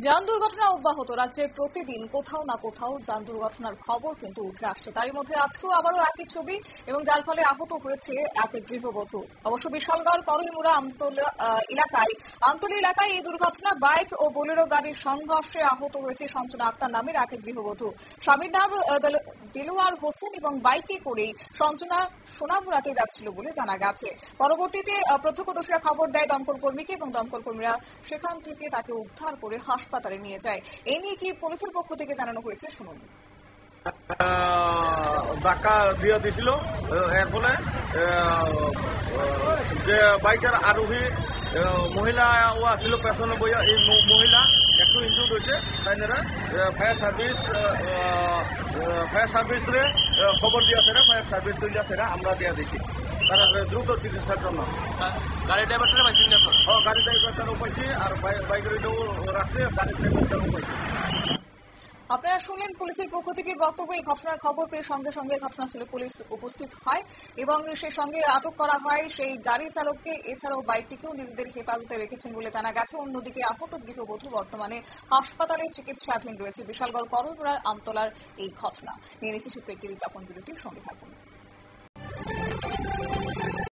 যান দুর্ঘটনা অব্যাহত। রাজ্যে প্রতিদিন কোথাও না কোথাও যান দুর্ঘটনার খবর কিন্তু উঠে আসছে। তারই মধ্যে আজকেও আবারও একই ছবি, এবং যার ফলে আহত হয়েছে এক গৃহবধূ। অবশ্য বিশালগড় করইমুড়া আমতলী এলাকায় এই দুর্ঘটনা। বাইক ও বোলেরো গাড়ির সংঘর্ষে আহত হয়েছে সঞ্জনা আক্তার নামের এক গৃহবধূ। স্বামীর নাম দিলওয়ার হোসেন এবং বাইকে করেই সঞ্জনা সোনামুড়াতে যাচ্ছিল বলে জানা গেছে। পরবর্তীতে প্রত্যক্ষদর্শীরা খবর দেয় দমকল কর্মীকে, এবং দমকল কর্মীরা সেখান থেকে তাকে উদ্ধার করে হাসপাতালে নিয়ে যায়। এই নিয়ে কি পুলিশের পক্ষ থেকে জানানো হয়েছে, শুনুন। ধাক্কা দিয়ে দিছিল, এর ফলে যে বাইকের আরোহী মহিলা ও আসছিল পেছনে বইয়া, এই মহিলা একটু ইনজুর্ড হয়েছে। তাই ফায়ার সার্ভিসরে খবর দিয়েছে, ফায়ার সার্ভিস দিয়েছে, আমরা দিয়ে দিচ্ছি তারা দ্রুত চিকিৎসার জন্য। গাড়ি ড্রাইভারটারও পাইছি না? গাড়ি ড্রাইভারটারও পাইছি, আর বাইকের রাখছে, গাড়ি ড্রাইভারটারও পাইছি। আপনারা শুনলেন পুলিশের পক্ষ থেকে বক্তব্য। এই ঘটনার খবর পেয়ে সঙ্গে সঙ্গে ঘটনাস্থলে পুলিশ উপস্থিত হয় এবং সেই সঙ্গে আটক করা হয় সেই গাড়ি চালককে। এছাড়াও বাইকটিকেও নিজেদের হেফাজতে রেখেছেন বলে জানা গেছে। অন্যদিকে আহত গৃহবধূ বর্তমানে হাসপাতালে চিকিৎসাধীন রয়েছে। বিশালগড় করইমুড়ার আমতলার এই ঘটনা নিয়ে নিচ্ছে ছোট্ট একটি বিজ্ঞাপন বিরতির সঙ্গে থাকুন।